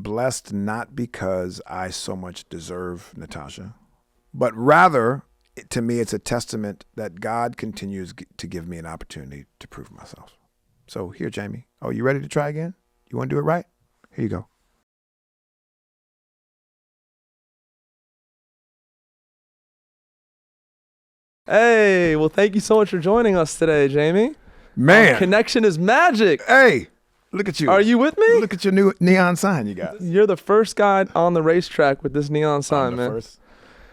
blessed not because I so much deserve Natasha, but rather, to me, it's a testament that God continues to give me an opportunity to prove myself. So here, Jamey. Oh, you ready to try again? You want to do it right? Here you go. Hey, well, thank you so much for joining us today, Jamey. Man. Connection is magic. Hey, look at you. Are you with me? Look at your new neon sign you got. You're the first guy on the racetrack with this neon sign, man. First.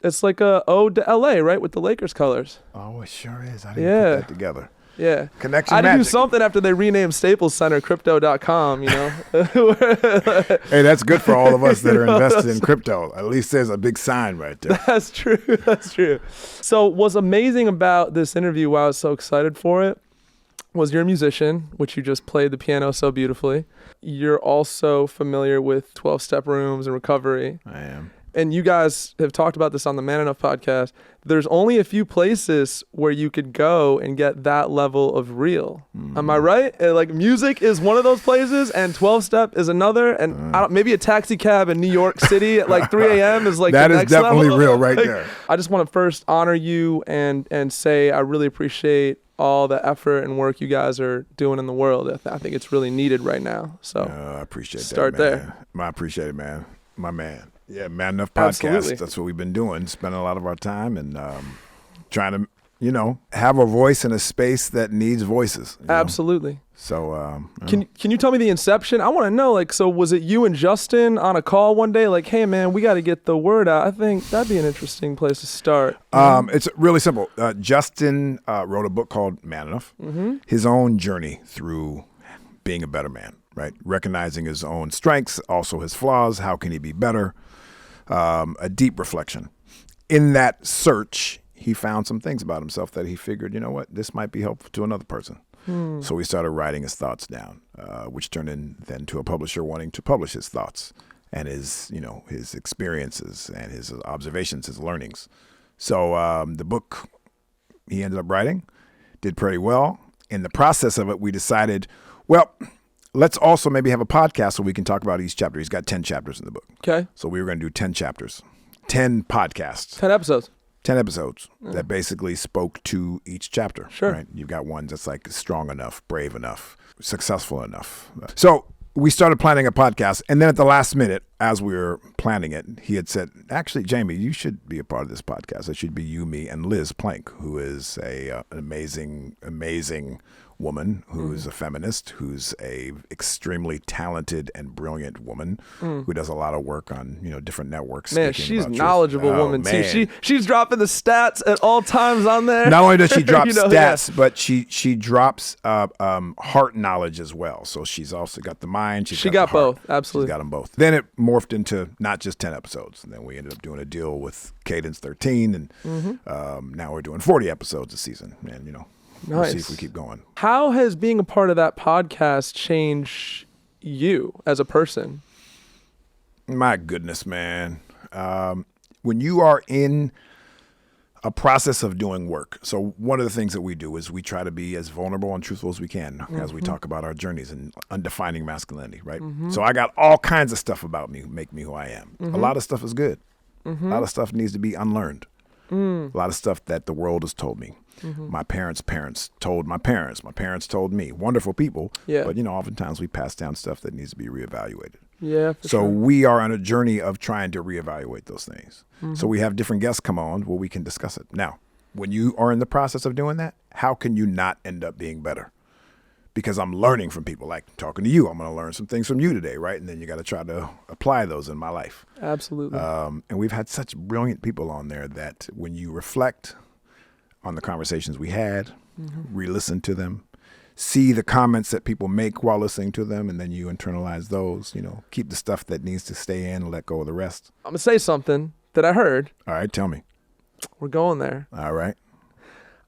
It's like a ode to LA, right? With the Lakers colors. Oh, it sure is. I didn't put that together. Yeah. Connection I had to do magic. something after they renamed Staples Center Crypto.com, you know? Hey, that's good for all of us that are invested in crypto. At least there's a big sign right there. That's true. That's true. So what's amazing about this interview, why I was so excited for it, was you're a musician, which you just played the piano so beautifully. You're also familiar with 12-step rooms and recovery. I am. And you guys have talked about this on the Man Enough podcast. There's only a few places where you could go and get that level of real. Am I right? Like, music is one of those places, and 12-step is another. And maybe a taxi cab in New York City at like 3 a.m. is like that the is next definitely level. real right there. I just want to first honor you and say I really appreciate all the effort and work you guys are doing in the world. I think it's really needed right now. So I appreciate start that, man. there. I appreciate it, man. My man. Yeah, Man Enough Podcast. Absolutely. That's what we've been doing, spending a lot of our time and trying to, have a voice in a space that needs voices. Absolutely. Know? So Can you tell me the inception? I want to know, so was it you and Justin on a call one day, like, hey man, we got to get the word out? I think that'd be an interesting place to start. It's really simple. Justin wrote a book called Man Enough, his own journey through being a better man, right? Recognizing his own strengths, also his flaws. How can he be better? A deep reflection. In that search, he found some things about himself that he figured, you know what, this might be helpful to another person. So he started writing his thoughts down, which turned in then to a publisher wanting to publish his thoughts and his experiences and his observations, his learnings. So the book he ended up writing did pretty well. In the process of it, we decided, well, let's also maybe have a podcast so we can talk about each chapter. He's got 10 chapters in the book. Okay. So we were going to do 10 chapters, 10 podcasts. 10 episodes. 10 episodes that basically spoke to each chapter. Sure. Right? You've got one that's like strong enough, brave enough, successful enough. So we started planning a podcast. And then at the last minute, as we were planning it, he had said, actually, Jamey, you should be a part of this podcast. It should be you, me, and Liz Plank, who is an amazing, amazing woman, who's a feminist, who's a extremely talented and brilliant woman, who does a lot of work on different networks. Man, she's a knowledgeable woman too. She's dropping the stats at all times on there. Not only does she drop stats, but she drops heart knowledge as well. So she's also got the mind. She got both. Absolutely, she's got them both. Then it morphed into not just 10 episodes, and then we ended up doing a deal with Cadence 13, and now we're doing 40 episodes a season, and we'll see if we keep going. How has being a part of that podcast changed you as a person? My goodness, man. When you are in a process of doing work, so one of the things that we do is we try to be as vulnerable and truthful as we can as we talk about our journeys and undefining masculinity, right? So I got all kinds of stuff about me, make me who I am. A lot of stuff is good. A lot of stuff needs to be unlearned. A lot of stuff that the world has told me. My parents' told my parents. My parents told me. Wonderful people. Yeah. But, oftentimes we pass down stuff that needs to be reevaluated. Yeah, for So sure. we are on a journey of trying to reevaluate those things. So we have different guests come on where we can discuss it. Now, when you are in the process of doing that, how can you not end up being better? Because I'm learning from people, like talking to you. I'm going to learn some things from you today, right? And then you got to try to apply those in my life. Absolutely. And we've had such brilliant people on there that when you reflect on the conversations we had, re-listen to them, see the comments that people make while listening to them, and then you internalize those, keep the stuff that needs to stay in and let go of the rest. I'm going to say something that I heard. All right, tell me. We're going there. All right.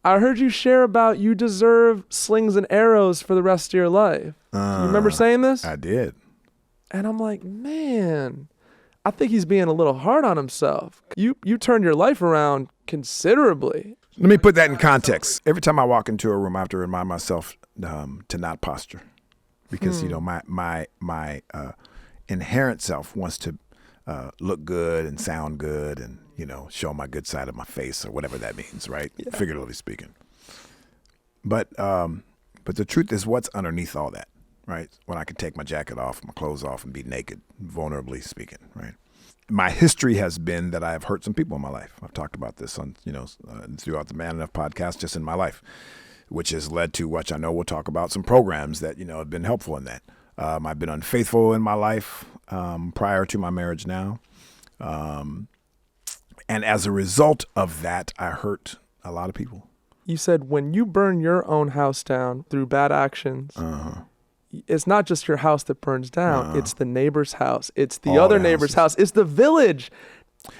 I heard you share about you deserve slings and arrows for the rest of your life. You remember saying this? I did. And I'm like, man, I think he's being a little hard on himself. You turned your life around considerably. Let me put that in context. Every time I walk into a room, I have to remind myself to not posture, because my inherent self wants to look good and sound good and, show my good side of my face or whatever that means, right? Yeah. Figuratively speaking. But the truth is what's underneath all that, right? When I can take my jacket off, my clothes off, and be naked, vulnerably speaking, right? My history has been that I have hurt some people in my life. I've talked about this on, throughout the Man Enough podcast, just in my life, which has led to, which I know we'll talk about, some programs that, have been helpful in that. I've been unfaithful in my life prior to my marriage now. And as a result of that, I hurt a lot of people. You said when you burn your own house down through bad actions, it's not just your house that burns down. It's the neighbor's house. It's the other neighbor's house. It's the village.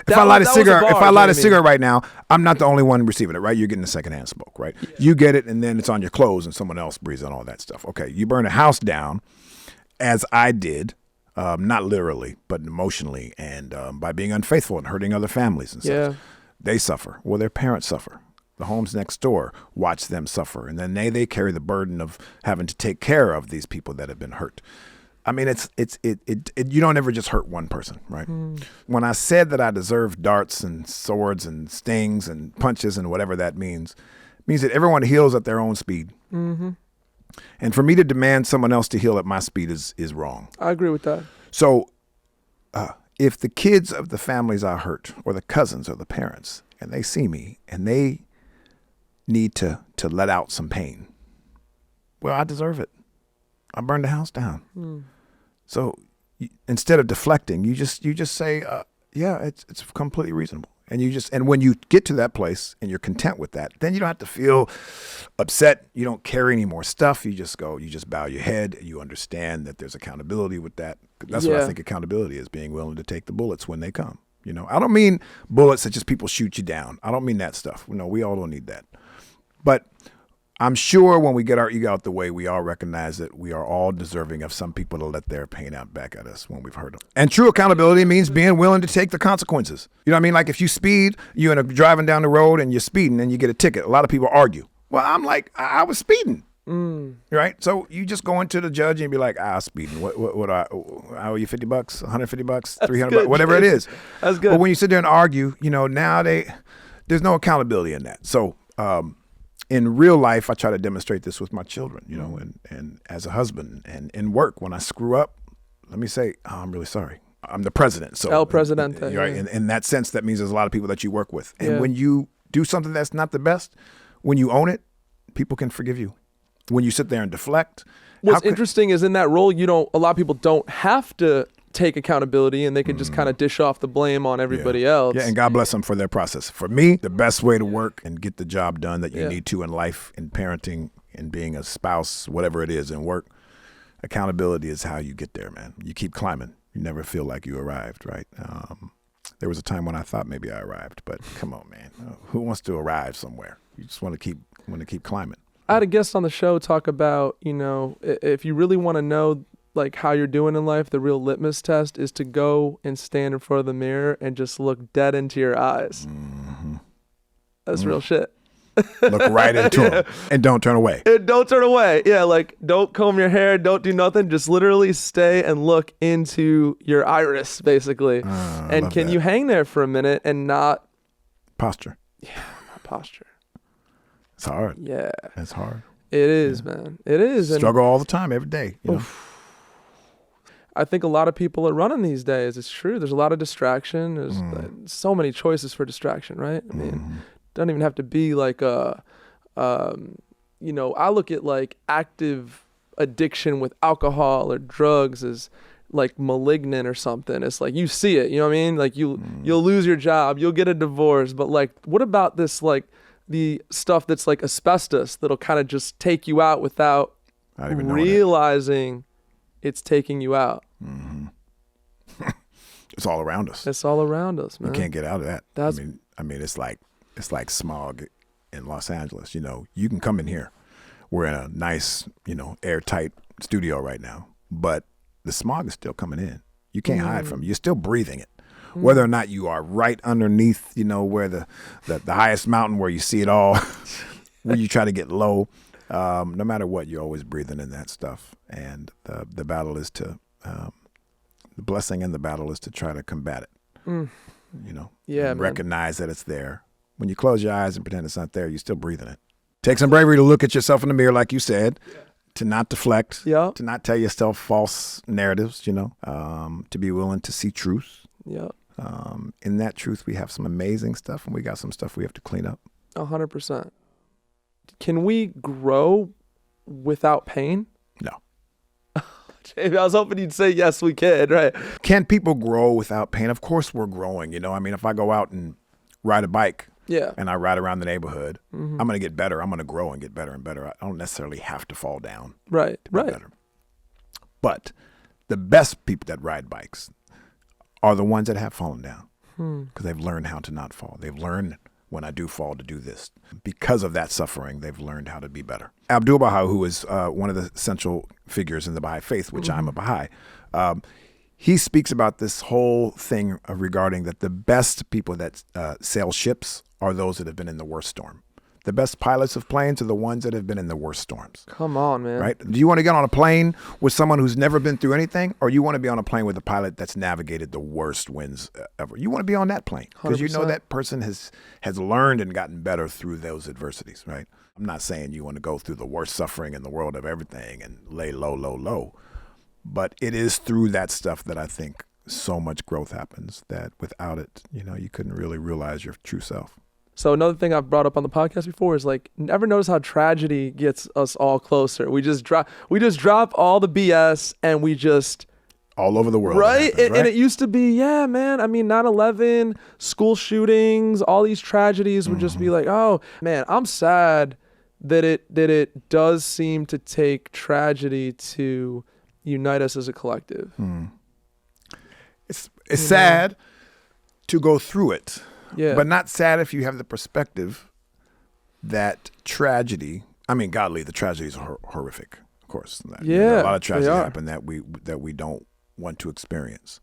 If I light a cigarette right now, I'm not the only one receiving it, right? You're getting the secondhand smoke, right? Yeah. You get it, and then it's on your clothes, and someone else breathes on all that stuff. Okay, you burn a house down, as I did, not literally, but emotionally, and by being unfaithful and hurting other families and stuff. Yeah. They suffer. Well, their parents suffer. The homes next door watch them suffer, and then they carry the burden of having to take care of these people that have been hurt. I mean, you don't ever just hurt one person, right? When I said that I deserve darts and swords and stings and punches and whatever that means that everyone heals at their own speed. Mm-hmm. And for me to demand someone else to heal at my speed is wrong. I agree with that. So if the kids of the families I hurt, or the cousins or the parents, and they see me and they need to let out some pain, well, I deserve it. I burned the house down. So instead of deflecting, you just say, yeah, it's completely reasonable. And when you get to that place and you're content with that, then you don't have to feel upset. You don't carry any more stuff. You just bow your head, and you understand that there's accountability with that. That's what I think accountability is, being willing to take the bullets when they come. I don't mean bullets that just people shoot you down. I don't mean that stuff. No, we all don't need that. But I'm sure when we get our ego out the way, we all recognize that we are all deserving of some people to let their pain out back at us when we've hurt them. And true accountability means being willing to take the consequences. You know what I mean? Like if you speed, you're driving down the road and you're speeding and you get a ticket. A lot of people argue. Well, I'm like, I was speeding. Right? So you just go into the judge and be like, I was speeding. What I owe you $50, $150, $300, whatever it is. That's good. But when you sit there and argue, now there's no accountability in that. So, in real life, I try to demonstrate this with my children, and as a husband, and in work, when I screw up, let me say, I'm really sorry. I'm the president. So El Presidente. Right. Yeah. In that sense, that means there's a lot of people that you work with. And when you do something that's not the best, when you own it, people can forgive you. When you sit there and deflect. What's interesting is in that role, a lot of people don't have to take accountability, and they can just kind of dish off the blame on everybody else. Yeah, and God bless them for their process. For me, the best way to work and get the job done that you need to in life, in parenting, in being a spouse, whatever it is in work, accountability is how you get there, man. You keep climbing. You never feel like you arrived, right? There was a time when I thought maybe I arrived, but come on, man. Who wants to arrive somewhere? You just want to keep climbing. I had a guest on the show talk about, if you really want to know like how you're doing in life, the real litmus test is to go and stand in front of the mirror and just look dead into your eyes. Mm-hmm. That's real shit. Look right into them and don't turn away. And don't turn away. Yeah, like don't comb your hair, don't do nothing. Just literally stay and look into your iris, basically. And can you hang there for a minute and not posture? Yeah, not posture. It's hard. Yeah, it's hard. It is, man. It is. Struggle all the time, every day. I think a lot of people are running these days. It's true. There's a lot of distraction. There's so many choices for distraction, right? I mean, doesn't even have to be like I look at like active addiction with alcohol or drugs as like malignant or something. It's like you see it, you know what I mean? Like you'll lose your job, you'll get a divorce, but like what about this like the stuff that's like asbestos that'll kind of just take you out without realizing it's taking you out. Mm-hmm. It's all around us. It's all around us, man. We can't get out of that. I mean, it's like smog in Los Angeles. You can come in here. We're in a nice, airtight studio right now, but the smog is still coming in. You can't hide from it. You're still breathing it. Whether or not you are right underneath, where the highest mountain where you see it all, where you try to get low, no matter what, you're always breathing in that stuff. And the battle is to The blessing in the battle is to try to combat it. Yeah, and man. recognize that it's there. When you close your eyes and pretend it's not there, you're still breathing it. Take some bravery to look at yourself in the mirror, like you said, to not deflect, Yeah. to not tell yourself false narratives, to be willing to see truth. Yeah. In that truth, we have some amazing stuff, and we got some stuff we have to clean up. 100%. Can we grow without pain? No. Jamey, I was hoping you'd say yes, we can, right? Can people grow without pain? Of course we're growing. If I go out and ride a bike and I ride around the neighborhood, I'm going to get better. I'm going to grow and get better and better. I don't necessarily have to fall down. Right. Better. But the best people that ride bikes are the ones that have fallen down because they've learned how to not fall. They've learned when I do fall to do this. Because of that suffering, they've learned how to be better. Abdu'l-Baha, who is one of the central figures in the Baha'i faith, which I'm a Baha'i, he speaks about this whole thing regarding that the best people that sail ships are those that have been in the worst storm. The best pilots of planes are the ones that have been in the worst storms. Come on, man. Right? Do you want to get on a plane with someone who's never been through anything, or you want to be on a plane with a pilot that's navigated the worst winds ever? You want to be on that plane because you know that person has learned and gotten better through those adversities, right? I'm not saying you want to go through the worst suffering in the world of everything and lay low, low, low, but it is through that stuff that I think so much growth happens that without it, you couldn't really realize your true self. So another thing I've brought up on the podcast before is never notice how tragedy gets us all closer. We just drop all the BS and we just all over the world. Right? Happens, right? And it used to be, 9/11, school shootings, all these tragedies would just be like, oh man, I'm sad that it does seem to take tragedy to unite us as a collective. It's sad to go through it. Yeah. But not sad if you have the perspective that tragedy, godly, the tragedies are horrific, of course. A lot of tragedies happen that we don't want to experience.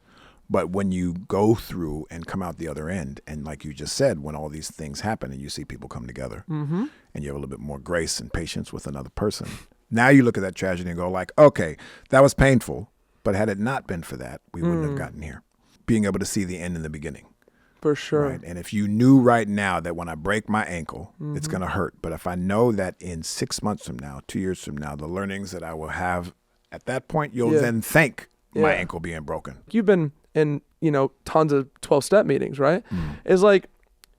But when you go through and come out the other end, and like you just said, when all these things happen and you see people come together and you have a little bit more grace and patience with another person, now you look at that tragedy and go okay, that was painful, but had it not been for that, we wouldn't have gotten here. Being able to see the end in the beginning. For sure. Right? And if you knew right now that when I break my ankle, it's going to hurt. But if I know that in 6 months from now, 2 years from now, the learnings that I will have at that point, you'll then thank my ankle being broken. You've been in, tons of 12-step meetings, right? It's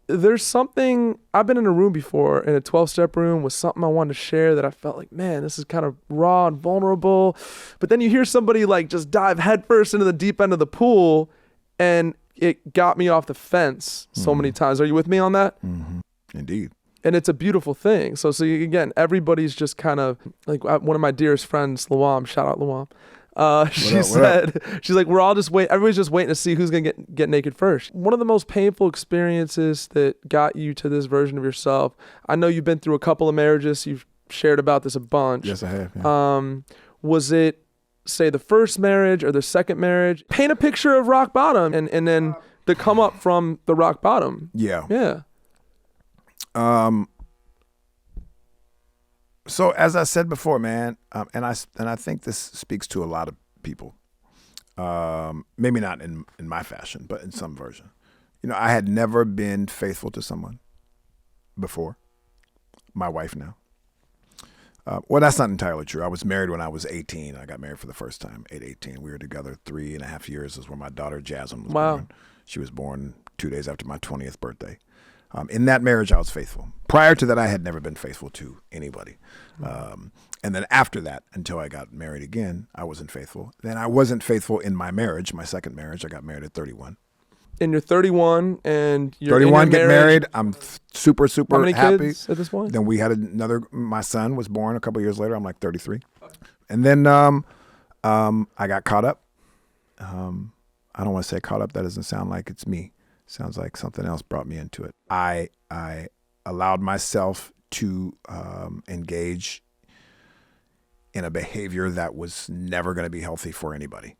there's something, I've been in a room before, in a 12-step room with something I wanted to share that I felt like, man, this is kind of raw and vulnerable. But then you hear somebody just dive headfirst into the deep end of the pool, and it got me off the fence so many times. Are you with me on that? Indeed. And it's a beautiful thing. So again, everybody's just kind of one of my dearest friends, Luam, shout out Luam. She's like, we're all just everybody's just waiting to see who's going to get naked first. One of the most painful experiences that got you to this version of yourself, I know you've been through a couple of marriages. You've shared about this a bunch. Yes, I have. Yeah. Was it, say, the first marriage or the second marriage? Paint a picture of rock bottom and then the come up from the rock bottom. Yeah. Yeah. So as I said before, man, and I think this speaks to a lot of people, maybe not in my fashion, but in some version. I had never been faithful to someone before, my wife now. Well, that's not entirely true. I was married when I was 18. I got married for the first time at 18. We were together 3.5 years. This is when my daughter Jasmine was born. She was born 2 days after my 20th birthday. In that marriage, I was faithful. Prior to that, I had never been faithful to anybody. And then after that, until I got married again, I wasn't faithful. Then I wasn't faithful in my marriage, my second marriage. I got married at 31. And you're 31 and you're 31, in your get married. I'm super How many happy. kids at this point? Then we had my son was born a couple years later. I'm 33. And then I got caught up. I don't want to say caught up. That doesn't sound like it's me. Sounds like something else brought me into it. I allowed myself to engage in a behavior that was never going to be healthy for anybody.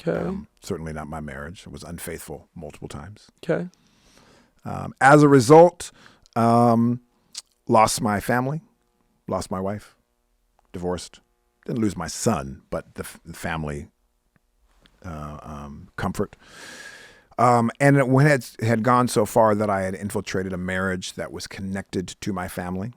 Okay. Certainly not my marriage. I was unfaithful multiple times. Okay. As a result, lost my family, lost my wife, divorced. Didn't lose my son, but the family comfort. And when it had gone so far that I had infiltrated a marriage that was connected to my family,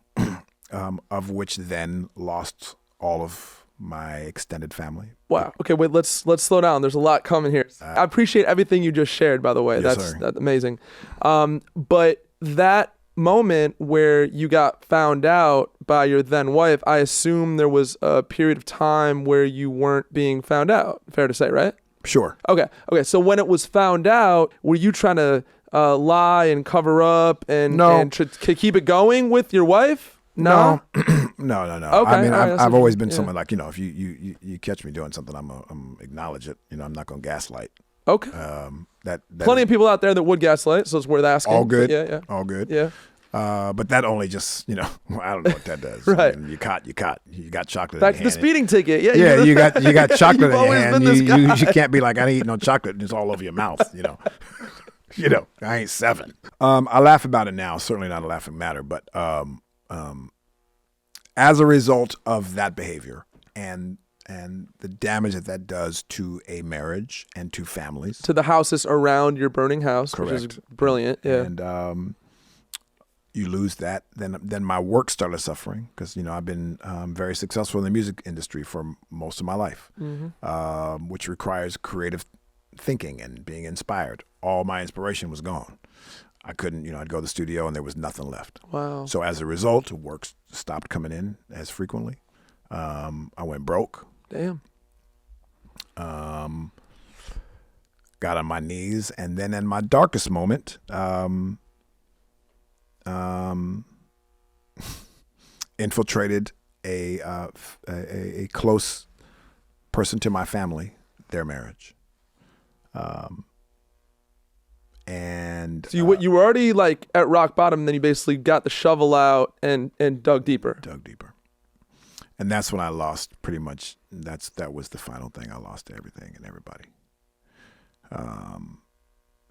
of which then lost all of my extended family. Wow. Okay, wait, let's slow down. There's a lot coming here. I appreciate everything you just shared, by the way. Yes, That's amazing. But that moment where you got found out by your then wife, I assume there was a period of time where you weren't being found out. Fair to say, right? Sure. Okay. So when it was found out, were you trying to lie and cover up and keep it going with your wife? No. No. Okay. I mean, right, I've always been someone like, if you catch me doing something, I'm acknowledge it. I'm not going to gaslight. Okay. That Plenty of people out there that would gaslight, so it's worth asking. all good. Yeah. All good. Yeah. But that only just, I don't know what that does. Right. I mean, you got chocolate Back in to your the hand. speeding ticket. Yeah. Yeah, you got chocolate You've in your always hand. been this You can't be like, I didn't eat no chocolate and it's all over your mouth, I ain't 7. I laugh about it now, certainly not a laughing matter, but as a result of that behavior and the damage that does to a marriage and to families. To the houses around your burning house, Correct. which is brilliant. Yeah. And you lose that, then my work started suffering because I've been very successful in the music industry for most of my life, which requires creative thinking and being inspired. All my inspiration was gone. I couldn't, I'd go to the studio and there was nothing left. Wow. So as a result, work stopped coming in as frequently. I went broke. Damn. Got on my knees, and then in my darkest moment, infiltrated a close person to my family, their marriage. And So you were already like at rock bottom, then you basically got the shovel out and dug deeper. And that's when I lost pretty much. That was the final thing. I lost everything and everybody.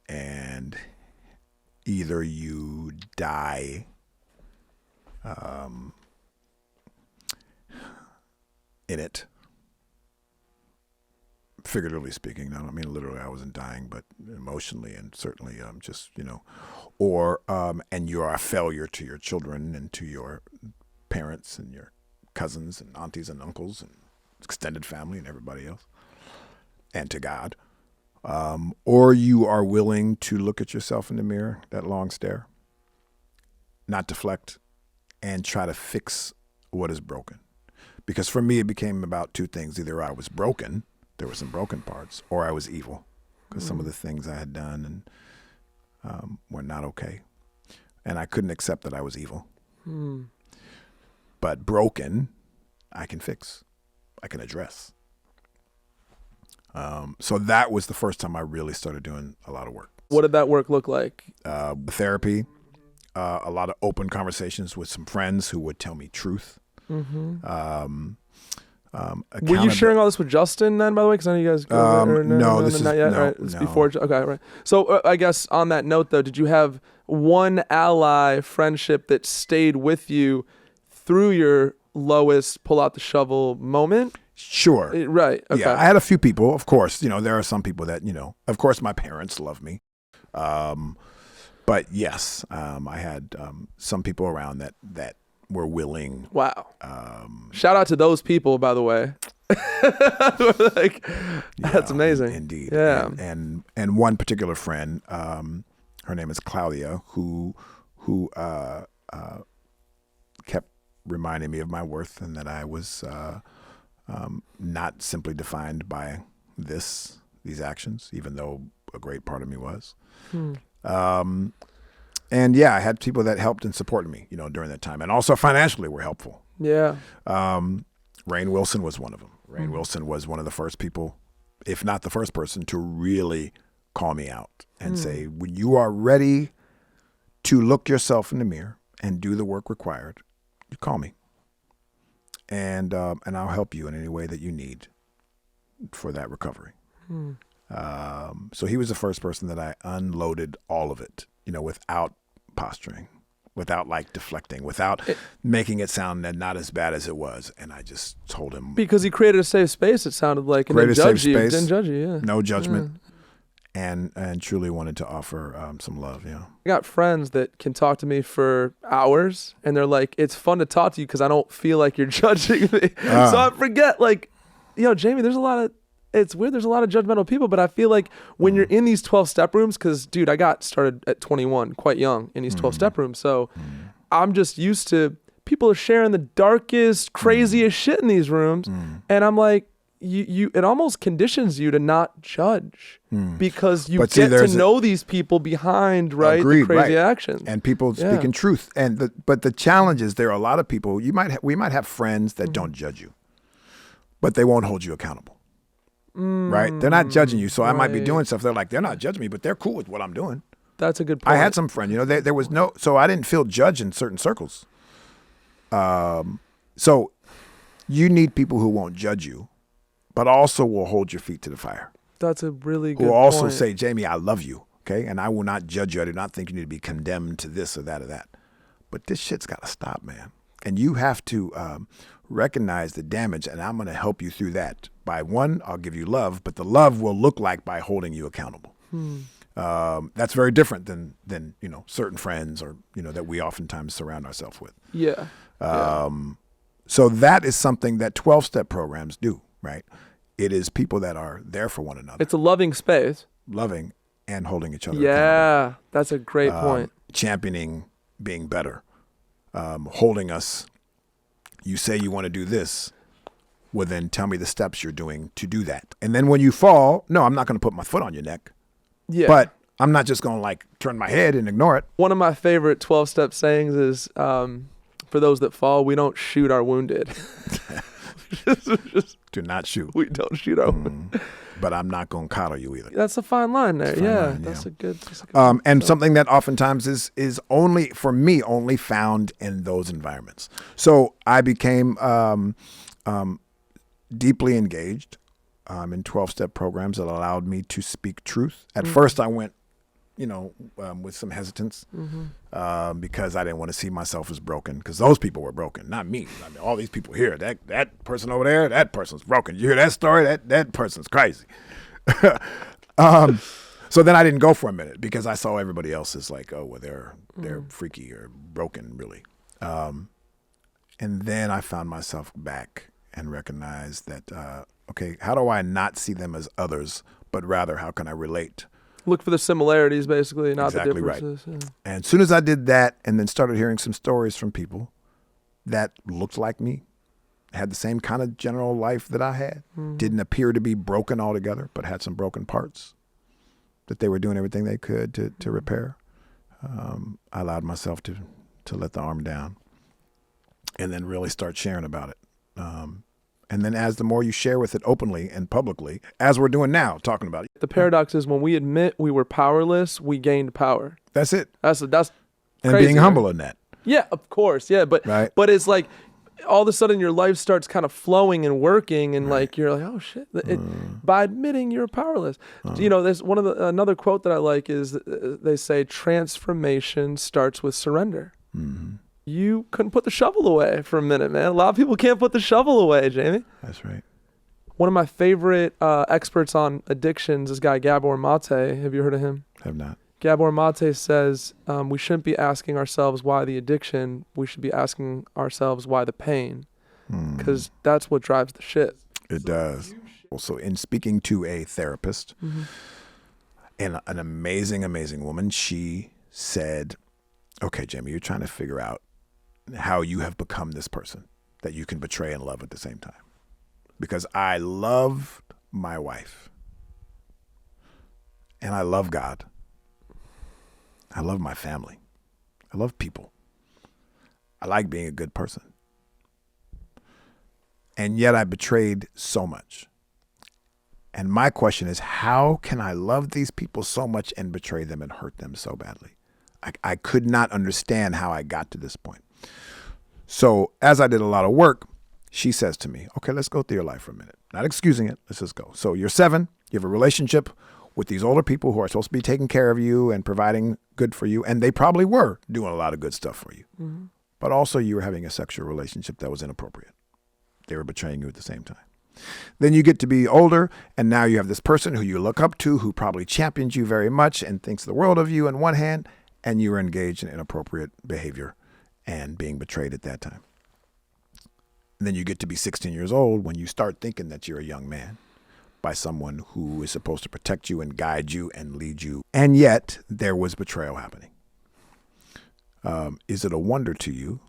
And either you die in it, figuratively speaking. I don't mean literally. I wasn't dying, but emotionally and certainly just or and you are a failure to your children and to your parents and your cousins and aunties and uncles and extended family and everybody else, and to God. Or you are willing to look at yourself in the mirror, that long stare, not deflect, and try to fix what is broken. Because for me, it became about two things. Either I was broken, there were some broken parts, or I was evil, because some of the things I had done and were not okay. And I couldn't accept that I was evil. But broken, I can fix. I can address. So that was the first time I really started doing a lot of work. What did that work look like? Therapy, a lot of open conversations with some friends who would tell me truth. Were you sharing all this with Justin then, by the way? Because I know you guys no, this is not yet. no, Right? It's no. before. Okay, right. So I guess on that note, though, did you have one ally friendship that stayed with you through your lowest pull out the shovel moment? Sure. Right. Okay. Yeah, I had a few people, of course. There are some people that, of course my parents love me. But yes, I had some people around that were willing. Wow. Shout out to those people, by the way. That's amazing. Indeed. Yeah. And one particular friend, her name is Claudia, who kept reminding me of my worth and that I was not simply defined by these actions, even though a great part of me was. And yeah, I had people that helped and supported me, during that time, and also financially were helpful. Yeah. Rainn Wilson was one of them. Rainn Wilson was one of the first people, if not the first person, to really call me out and say, when you are ready to look yourself in the mirror and do the work required, you call me. And I'll help you in any way that you need for that recovery. So he was the first person that I unloaded all of it, without posturing, without like deflecting, without making it sound that not as bad as it was. And I just told him. Because he created a safe space, it sounded like. And created a safe space. Didn't judge you, yeah. No judgment. Yeah. And truly wanted to offer some love, I got friends that can talk to me for hours, and they're like, it's fun to talk to you because I don't feel like you're judging me. So I forget, like, Jamey, it's weird, there's a lot of judgmental people, but I feel like when you're in these 12-step rooms, because, dude, I got started at 21, quite young, in these 12-step rooms, so I'm just used to people are sharing the darkest, craziest shit in these rooms, and I'm like, it almost conditions you to not judge because you get to know these people behind the crazy actions and people speaking truth. But the challenge is there are a lot of people we might have friends that don't judge you, but they won't hold you accountable. Right? They're not judging you. So I might be doing stuff. They're like, they're not judging me, but they're cool with what I'm doing. That's a good point. I had some friends, there was so I didn't feel judged in certain circles. So you need people who won't judge you, but also will hold your feet to the fire. That's a really good point. Who will also say, Jamey, I love you. Okay. And I will not judge you. I do not think you need to be condemned to this or that or that. But this shit's got to stop, man. And you have to recognize the damage, and I'm going to help you through that. By one, I'll give you love, but the love will look like by holding you accountable. That's very different than certain friends or that we oftentimes surround ourselves with. Yeah. So that is something that 12-step programs do, right? It is people that are there for one another. It's a loving space. Loving and holding each other accountable. That's a great point. Championing being better. Holding us. You say you want to do this. Well, then tell me the steps you're doing to do that. And then when you fall, no, I'm not going to put my foot on your neck. Yeah. But I'm not just going to turn my head and ignore it. One of my favorite 12-step sayings is, for those that fall, we don't shoot our wounded. Do not shoot. We don't shoot our wounded. But I'm not going to coddle you either. That's a fine line there. That's a good and something that oftentimes is only, for me, only found in those environments. So I became deeply engaged in 12-step programs that allowed me to speak truth. At first I went, with some hesitance because I didn't want to see myself as broken, because those people were broken, not me. I mean, all these people here, that person over there, that person's broken. You hear that story? That person's crazy. So then I didn't go for a minute because I saw everybody else as like, oh, well, they're freaky or broken, really. And then I found myself back and recognized that, okay, how do I not see them as others, but rather how can I relate? Look for the similarities, basically, not exactly the differences. Right. Yeah. And as soon as I did that and then started hearing some stories from people that looked like me, had the same kind of general life that I had, didn't appear to be broken altogether, but had some broken parts that they were doing everything they could to repair, I allowed myself to let the arm down and then really start sharing about it. And then as the more you share with it openly and publicly, as we're doing now, talking about it. The paradox is when we admit we were powerless, we gained power. That's it. That's and being humble in that. Yeah, of course. Yeah, but it's like all of a sudden your life starts kind of flowing and working, and like you're like, oh shit! By admitting you're powerless. There's another quote that I like is they say transformation starts with surrender. You couldn't put the shovel away for a minute, man. A lot of people can't put the shovel away, Jamey. That's right. One of my favorite experts on addictions is guy Gabor Mate. Have you heard of him? Have not. Gabor Mate says we shouldn't be asking ourselves why the addiction. We should be asking ourselves why the pain, because that's what drives the shit. It does. Also, in speaking to a therapist, and an amazing, amazing woman, she said, okay, Jamey, you're trying to figure out how you have become this person that you can betray and love at the same time. Because I love my wife and I love God. I love my family. I love people. I like being a good person. And yet I betrayed so much. And my question is, how can I love these people so much and betray them and hurt them so badly? I could not understand how I got to this point. So as I did a lot of work, she says to me, okay, let's go through your life for a minute. Not excusing it. Let's just go. So you're 7. You have a relationship with these older people who are supposed to be taking care of you and providing good for you, and they probably were doing a lot of good stuff for you. Mm-hmm. But also you were having a sexual relationship that was inappropriate. They were betraying you at the same time. Then you get to be older, and now you have this person who you look up to who probably champions you very much and thinks the world of you on one hand, and you are engaged in inappropriate behavior and being betrayed at that time. And then you get to be 16 years old when you start thinking that you're a young man by someone who is supposed to protect you and guide you and lead you. And yet there was betrayal happening. Is it a wonder to you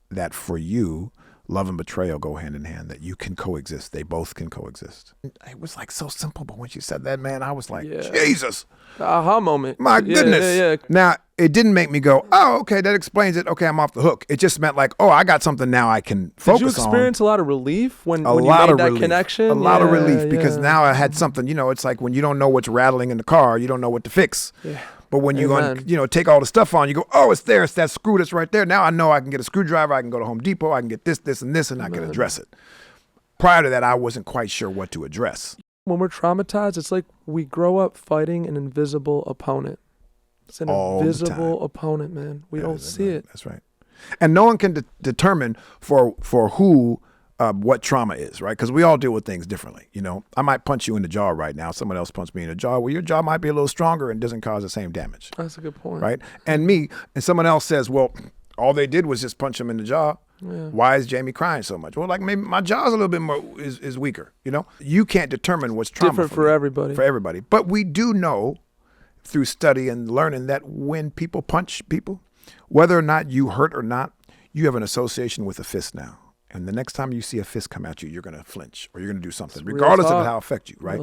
that for you, love and betrayal go hand in hand, that you can coexist? They both can coexist. It was like so simple, but when she said that, man, I was like, Jesus. The aha moment. My goodness. Now, it didn't make me go, oh, okay, that explains it. Okay, I'm off the hook. It just meant like, oh, I got something now I can focus on. Did you experience a lot of relief when you made that connection? A lot of relief, because now I had something, it's like when you don't know what's rattling in the car, you don't know what to fix. Yeah. But when you take all the stuff on, you go, oh, it's there. It's that screw that's right there. Now I know I can get a screwdriver. I can go to Home Depot. I can get this, and this, and I can address it. Prior to that, I wasn't quite sure what to address. When we're traumatized, it's like we grow up fighting an invisible opponent. It's an invisible opponent, man. We don't see it. That's right. And no one can determine for who what trauma is, right? Because we all deal with things differently. I might punch you in the jaw right now. Someone else punched me in the jaw. Well, your jaw might be a little stronger and doesn't cause the same damage. That's a good point. Right? And someone else says, well, all they did was just punch him in the jaw. Yeah. Why is Jamey crying so much? Well, like maybe my jaw's a little bit more is weaker. You can't determine what's trauma. Different for everybody. For everybody. But we do know through study and learning that when people punch people, whether or not you hurt or not, you have an association with a fist now. And the next time you see a fist come at you, you're going to flinch or you're going to do something, regardless of how it affects you, right?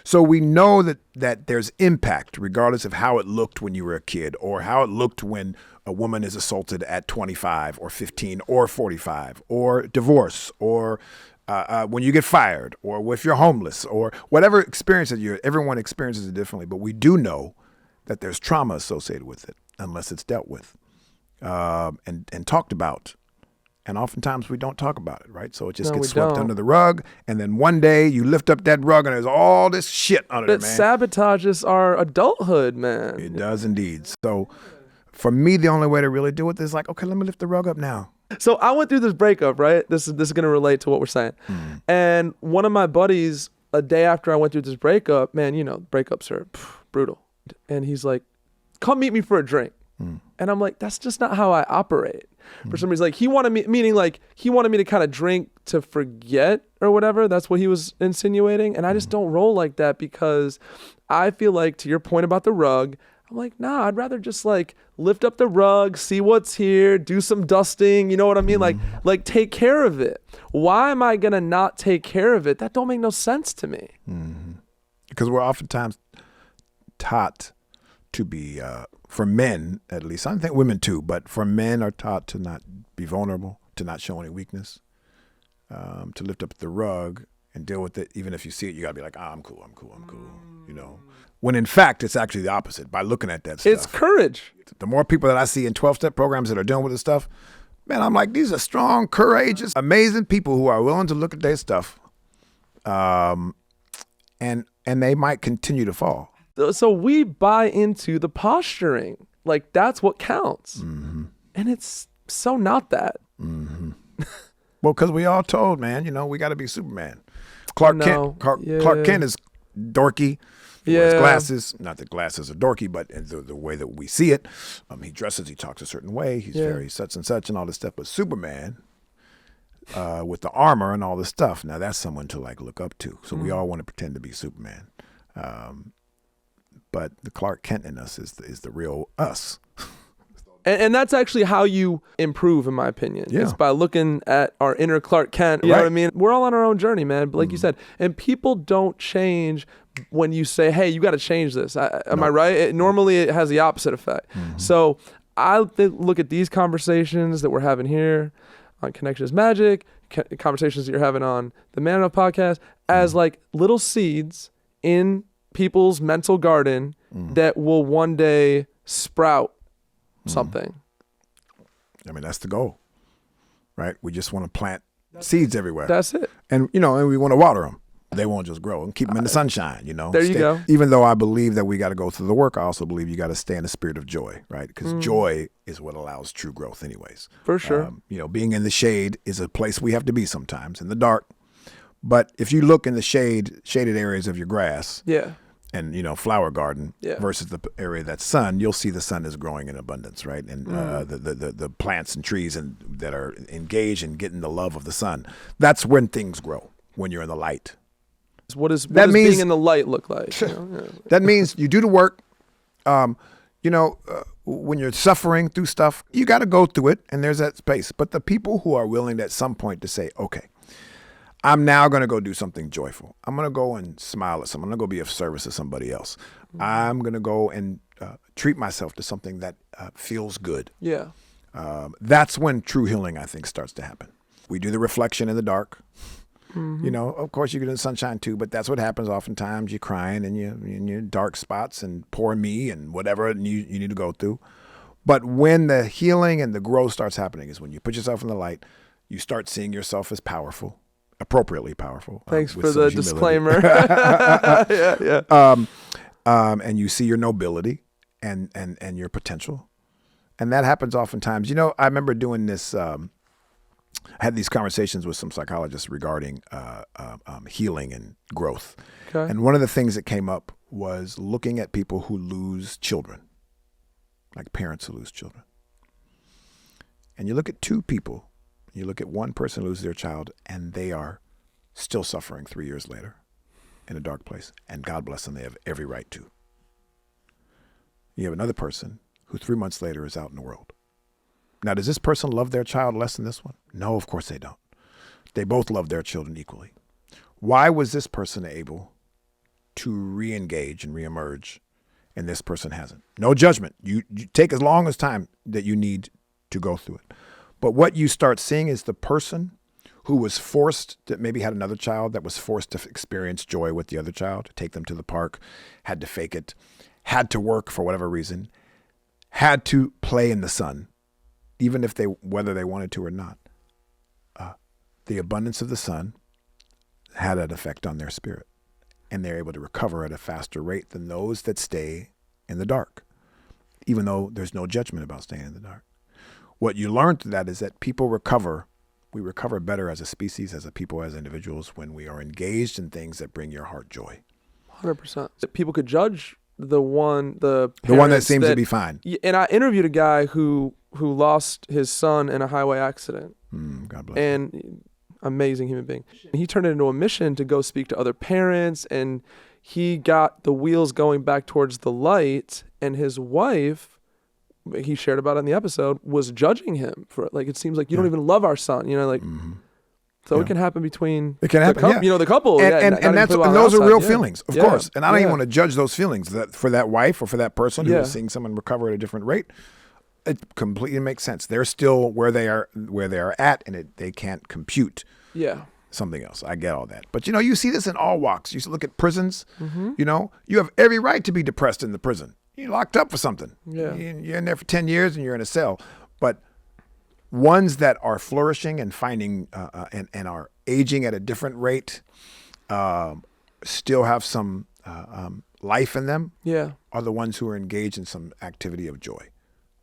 So we know that there's impact, regardless of how it looked when you were a kid or how it looked when a woman is assaulted at 25 or 15 or 45 or divorce or when you get fired or if you're homeless or whatever experience that everyone experiences it differently. But we do know that there's trauma associated with it unless it's dealt with and talked about. And oftentimes we don't talk about it, right? So it just gets swept under the rug. And then one day you lift up that rug and there's all this shit under it, man. It sabotages our adulthood, man. It does indeed. So for me, the only way to really do it is like, okay, let me lift the rug up now. So I went through this breakup, right? This is going to relate to what we're saying. Mm. And one of my buddies, a day after I went through this breakup, man, breakups are brutal. And he's like, come meet me for a drink. Mm. And I'm like, that's just not how I operate. For some reason, like he wanted me to kind of drink to forget or whatever. That's what he was insinuating. And I just don't roll like that because I feel like, to your point about the rug, I'm like, nah, I'd rather just like lift up the rug, see what's here, do some dusting. You know what I mean? Like take care of it. Why am I going to not take care of it? That don't make no sense to me. Mm-hmm. Because we're oftentimes taught to be, for men at least, I think women too, but for men are taught to not be vulnerable, to not show any weakness, to lift up the rug and deal with it. Even if you see it, you gotta be like, I'm cool. When in fact, it's actually the opposite. By looking at that stuff. It's courage. The more people that I see in 12-step programs that are dealing with this stuff, man, I'm like, these are strong, courageous, amazing people who are willing to look at their stuff. And they might continue to fall. So we buy into the posturing. Like, that's what counts. Mm-hmm. And it's so not that. Mm-hmm. Well, because we all told, man, we got to be Superman. Clark Kent is dorky. He wears glasses. Not that glasses are dorky, but in the way that we see it. He dresses, he talks a certain way. He's very such and such and all this stuff. But Superman, with the armor and all this stuff, now that's someone to like look up to. So we all want to pretend to be Superman. But the Clark Kent in us is the real us. And that's actually how you improve, in my opinion. Yeah. It's by looking at our inner Clark Kent. You know what I mean? We're all on our own journey, man. But like you said, and people don't change when you say, hey, you got to change this. Am I right? Normally it has the opposite effect. Mm-hmm. So I look at these conversations that we're having here on Connection is Magic, conversations that you're having on the Man Enough podcast, as like little seeds in people's mental garden that will one day sprout something. I mean, that's the goal, right? We just want to plant seeds everywhere. That's it. And, and we want to water them. They won't just grow, and keep them in the sunshine, you know. There you go. Even though I believe that we got to go through the work, I also believe you got to stay in the spirit of joy, right? Because joy is what allows true growth anyways. For sure. You know, being in the shade is a place we have to be sometimes, in the dark. But if you look in the shaded areas of your grass, Yeah. and, you know, flower garden Yeah. versus the area that's sun, you'll see the sun is growing in abundance, right? And the plants and trees that are engaged in getting the love of the sun, that's when things grow, when you're in the light. What does That means- being in the light look like? You know? Yeah. That means you do the work. You know, when you're suffering through stuff, you got to go through it, and there's that space. But the people who are willing at some point to say, okay, I'm now going to go do something joyful. I'm going to go and smile at someone. I'm going to go be of service to somebody else. I'm going to go and treat myself to something that feels good. Yeah. That's when true healing, I think, starts to happen. We do the reflection in the dark. You know, of course, you get in the sunshine too, but that's what happens oftentimes. You're crying and you're in your dark spots and poor me and whatever you need to go through. But when the healing and the growth starts happening is when you put yourself in the light, you start seeing yourself as powerful, appropriately powerful. Thanks with for some the humility. disclaimer. Yeah. And you see your nobility and your potential. And that happens oftentimes. You know, I remember doing this, I had these conversations with some psychologists regarding healing and growth. Okay. And one of the things that came up was looking at people who lose children, like parents who lose children. And you look at two people, you look at one person who loses their child, and they are still suffering 3 years later in a dark place. And God bless them, they have every right to. You have another person who 3 months later is out in the world. Now, does this person love their child less than this one? No, of course they don't. They both love their children equally. Why was this person able to re-engage and re-emerge and this person hasn't? No judgment. You take as long as time that you need to go through it. But what you start seeing is the person who was forced, that maybe had another child that was forced to experience joy with the other child, take them to the park, had to fake it, had to work for whatever reason, had to play in the sun, even if whether they wanted to or not. The abundance of the sun had an effect on their spirit, and they're able to recover at a faster rate than those that stay in the dark, even though there's no judgment about staying in the dark. What you learn through that is that we recover better as a species, as a people, as individuals, when we are engaged in things that bring your heart joy. 100%. People could judge the one that seems to be fine. And I interviewed a guy who lost his son in a highway accident. God bless. And amazing human being. He turned it into a mission to go speak to other parents, and he got the wheels going back towards the light, and his wife, he shared about it in the episode, was judging him for it. Like, it seems like you don't even love our son, you know, like, so it can happen between the couple, you know, the couple. And those are real feelings, of course. And I don't even want to judge those feelings for that wife or for that person who is seeing someone recover at a different rate. It completely makes sense. They're still where they are at, and they can't compute something else. I get all that. But, you know, you see this in all walks. You look at prisons, you know, you have every right to be depressed in the prison. You're locked up for something. Yeah. You're in there for 10 years and you're in a cell. But ones that are flourishing and finding and are aging at a different rate, still have some life in them, are the ones who are engaged in some activity of joy.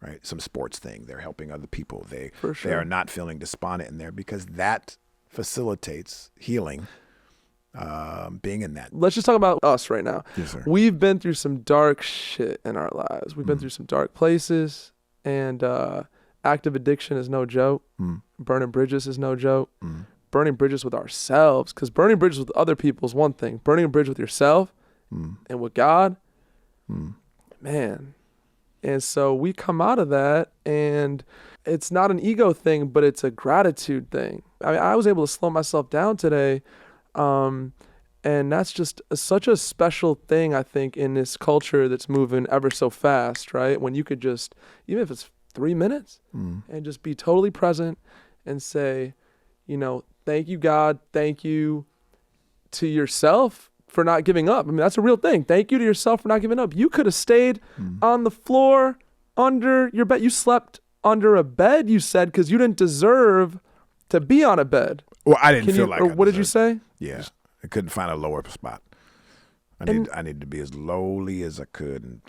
Right, some sports thing. They're helping other people. They are not feeling despondent in there, because that facilitates healing. Being in that. Let's just talk about us right now. Yes, sir. We've been through some dark shit in our lives. We've been through some dark places, and active addiction is no joke. Burning bridges is no joke. Burning bridges with ourselves, because burning bridges with other people is one thing. Burning a bridge with yourself and with God, man. And so we come out of that, and it's not an ego thing, but it's a gratitude thing. I mean, I was able to slow myself down today, and that's just such a special thing, I think, in this culture that's moving ever so fast, right? When you could just, even if it's 3 minutes, and just be totally present and say, you know, thank you, God, thank you to yourself for not giving up. I mean, that's a real thing. Thank you to yourself for not giving up. You could have stayed on the floor under your bed. You slept under a bed, you said, because you didn't deserve to be on a bed. Well, I didn't feel like what did you say? Yeah. I couldn't find a lower spot. I need to be as lowly as I could, and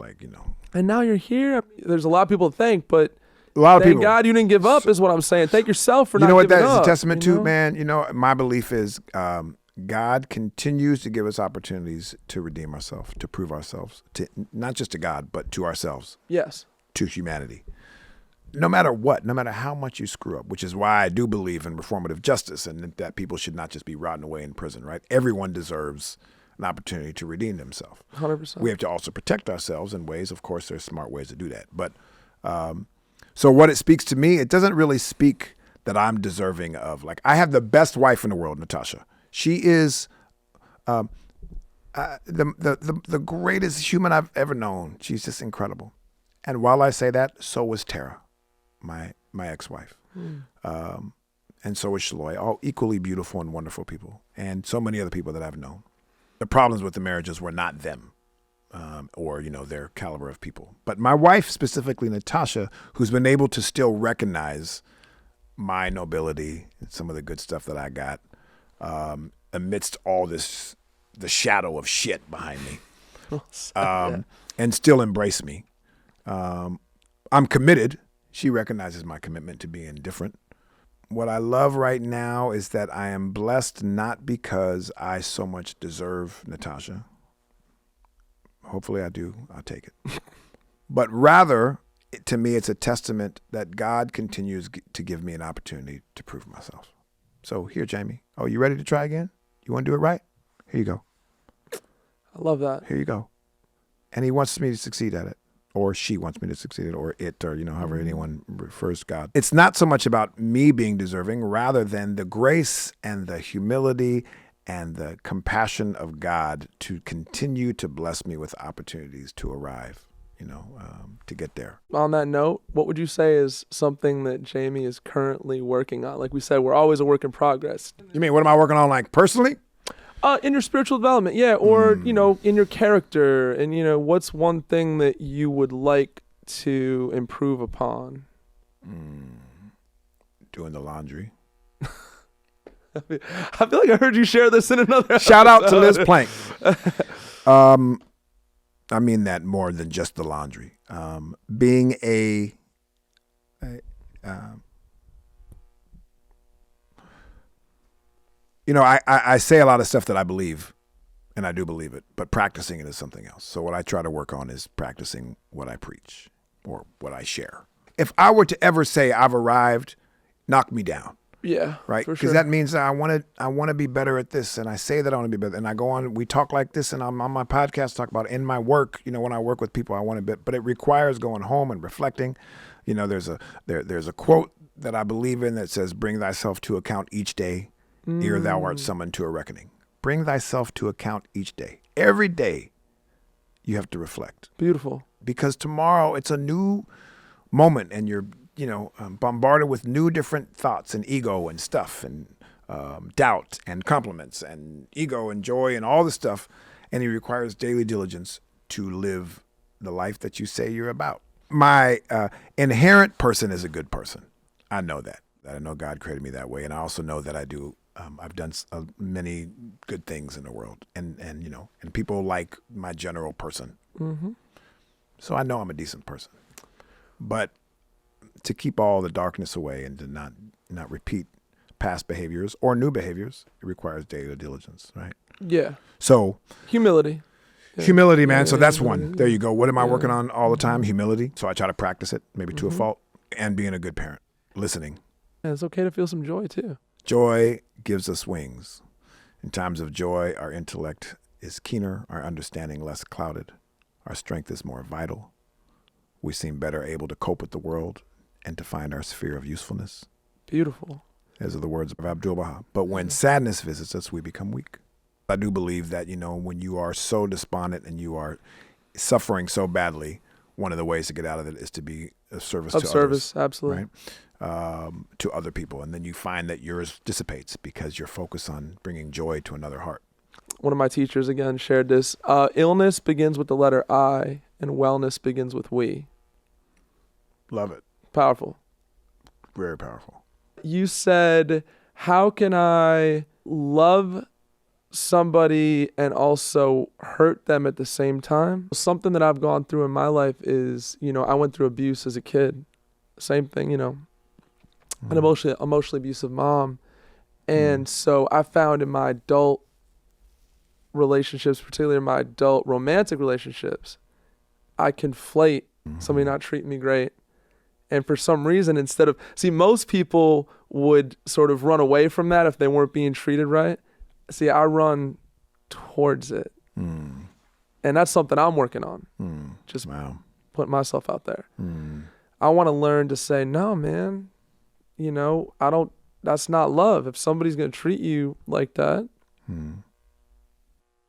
And now you're here. There's a lot of people to thank, but a lot of thank people. God you didn't give up, is what I'm saying. Thank yourself for not You know giving what that is up. a testament to, man? My belief is God continues to give us opportunities to redeem ourselves, to prove ourselves, to not just to God, but to ourselves. Yes. To humanity. No matter what, no matter how much you screw up, which is why I do believe in reformative justice and that people should not just be rotting away in prison, right? Everyone deserves an opportunity to redeem themselves. 100%. We have to also protect ourselves in ways. Of course, there's smart ways to do that. But so what it speaks to me, it doesn't really speak that I'm deserving of. Like, I have the best wife in the world, Natasha. She is the greatest human I've ever known. She's just incredible. And while I say that, so was Tara, my ex-wife. And so is Shaloy, all equally beautiful and wonderful people. And so many other people that I've known. The problems with the marriages were not them or their caliber of people. But my wife, specifically Natasha, who's been able to still recognize my nobility and some of the good stuff that I got amidst all this, the shadow of shit behind me, and still embrace me. I'm committed. She recognizes my commitment to being different. What I love right now is that I am blessed not because I so much deserve Natasha. Hopefully I do. I'll take it. But rather, to me, it's a testament that God continues to give me an opportunity to prove myself. So here, Jamey. Oh, you ready to try again? You want to do it right? Here you go. I love that. Here you go. And he wants me to succeed at it. Or she wants me to succeed at it, or it, or however anyone refers to God. It's not so much about me being deserving, rather than the grace and the humility and the compassion of God to continue to bless me with opportunities to arrive, to get there. On that note, what would you say is something that Jamey is currently working on? Like we said, we're always a work in progress. You mean, what am I working on, like, personally? In your spiritual development, yeah, or, in your character, and, what's one thing that you would like to improve upon? Doing the laundry. I feel like I heard you share this in another Shout out to Liz Plank. I mean that more than just the laundry. Being I say a lot of stuff that I believe, and I do believe it, but practicing it is something else. So what I try to work on is practicing what I preach or what I share. If I were to ever say I've arrived, knock me down. Yeah, right. Because that means I want to be better at this, and I say that I want to be better, and I go on. We talk like this, and I'm on my podcast talk about it. In my work. When I work with people, I want to be, but it requires going home and reflecting. There's a quote that I believe in that says, "Bring thyself to account each day, ere thou art summoned to a reckoning." Bring thyself to account each day. Every day, you have to reflect. Beautiful. Because tomorrow it's a new moment, and you're bombarded with new different thoughts and ego and stuff and doubt and compliments and ego and joy and all the stuff. And it requires daily diligence to live the life that you say you're about. My inherent person is a good person. I know that. I know God created me that way. And I also know that I do. I've done many good things in the world, and people like my general person. Mm-hmm. So I know I'm a decent person, but to keep all the darkness away and to not repeat past behaviors or new behaviors, it requires daily diligence, right? Yeah. So humility. Humility, man. So that's one. There you go. What am I working on all the time? Humility. So I try to practice it, maybe to a fault, and being a good parent, listening. And it's okay to feel some joy too. Joy gives us wings. In times of joy, our intellect is keener, our understanding less clouded, our strength is more vital. We seem better able to cope with the world and to find our sphere of usefulness. Beautiful. Those are the words of Abdul-Baha. But when sadness visits us, we become weak. I do believe that, when you are so despondent and you are suffering so badly, one of the ways to get out of it is to be of service to others. Absolutely. Right? To other people. And then you find that yours dissipates because you're focused on bringing joy to another heart. One of my teachers, again, shared this. Illness begins with the letter I, and wellness begins with we. Love it. Powerful. Very powerful. You said, how can I love somebody and also hurt them at the same time. Something that I've gone through in my life is, I went through abuse as a kid. Same thing, an emotionally abusive mom. And so I found in my adult relationships, particularly in my adult romantic relationships, I conflate somebody not treating me great. And for some reason, most people would sort of run away from that if they weren't being treated right. See, I run towards it. And that's something I'm working on. Just putting myself out there. I want to learn to say, no, man, that's not love. If somebody's going to treat you like that,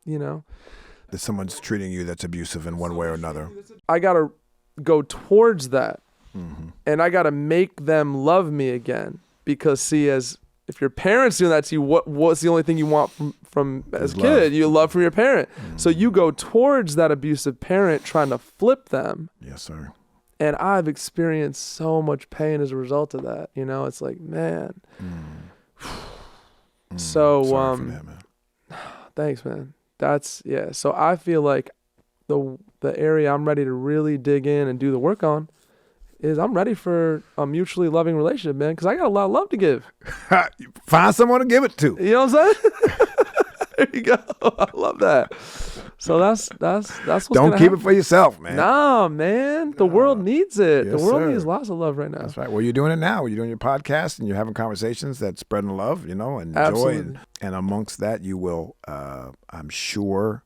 That someone's treating you that's abusive in one way or another. I got to go towards that. And I got to make them love me again. Because see, if your parents doing that to you, what's the only thing you want from as a kid? You love from your parent. So you go towards that abusive parent trying to flip them. Yes, sir. And I've experienced so much pain as a result of that. It's like, man. So, Sorry for that, man. Thanks, man. So I feel like the area I'm ready to really dig in and do the work on is I'm ready for a mutually loving relationship, man, because I got a lot of love to give. Find someone to give it to. You know what I'm saying? There you go. I love that. So that's what's Don't keep it for yourself, man. Nah, man. The world needs it. Yes, the world sir. needs lots of love right now. That's right. Well, you're doing it now. You're doing your podcast and you're having conversations that spreading love, and Absolutely. joy. And amongst that, you will, I'm sure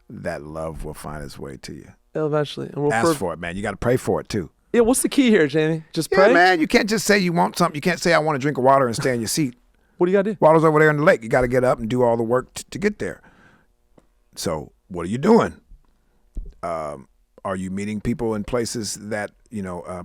that love will find its way to you. Eventually. And Ask for it, man. You got to pray for it, too. Yeah, what's the key here, Jamey? Just pray? Yeah, man. You can't just say you want something. You can't say, I want a drink of water and stay in your seat. What do you got to do? Water's over there in the lake. You got to get up and do all the work to get there. So what are you doing? Are you meeting people in places that,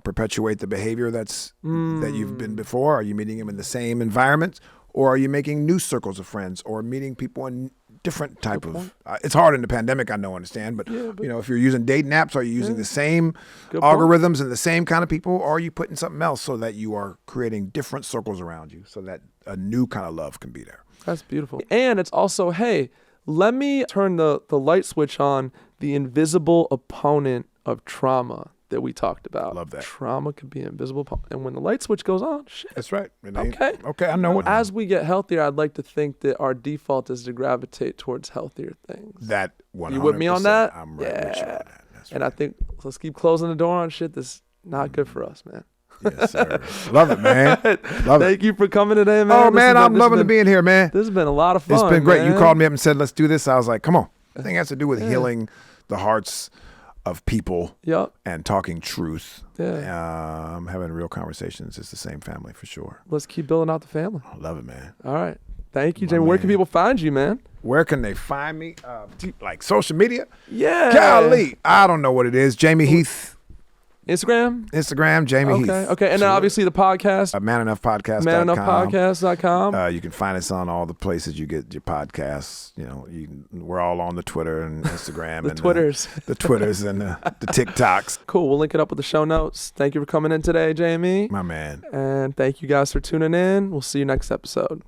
perpetuate the behavior that you've been before? Are you meeting them in the same environments? Or are you making new circles of friends or meeting people in different type of, it's hard in the pandemic, I understand, but if you're using dating apps, are you using the same algorithms and the same kind of people, or are you putting something else so that you are creating different circles around you so that a new kind of love can be there? That's beautiful. And it's also, hey, let me turn the light switch on the invisible opponent of trauma that we talked about. Love that. Trauma could be invisible. And when the light switch goes on, shit. That's right. Okay, I know it. As we get healthier, I'd like to think that our default is to gravitate towards healthier things. That 100%. You with me on that? I'm right with you on that. That's and right. I think let's keep closing the door on shit that's not good for us, man. Yes, sir. Love it, man. Love it. Thank you for coming today, man. Oh, man, I'm loving being here, man. This has been a lot of fun. It's been great. Man. You called me up and said, let's do this. I was like, come on. I think it has to do with healing the hearts of people and talking truth. Having real conversations. It's the same family for sure. Let's keep building out the family. I love it, man. All right. Thank you, Jamey. Where can people find you, man? Where can they find me? Like social media? Yeah. Golly. I don't know what it is. Jamey Heath. Instagram, Jamey Heath. Okay. And then obviously the podcast. ManEnoughPodcast.com. ManEnoughPodcast.com. You can find us on all the places you get your podcasts. We're all on the Twitter and Instagram. The Twitters and the TikToks. Cool. We'll link it up with the show notes. Thank you for coming in today, Jamey. My man. And thank you guys for tuning in. We'll see you next episode.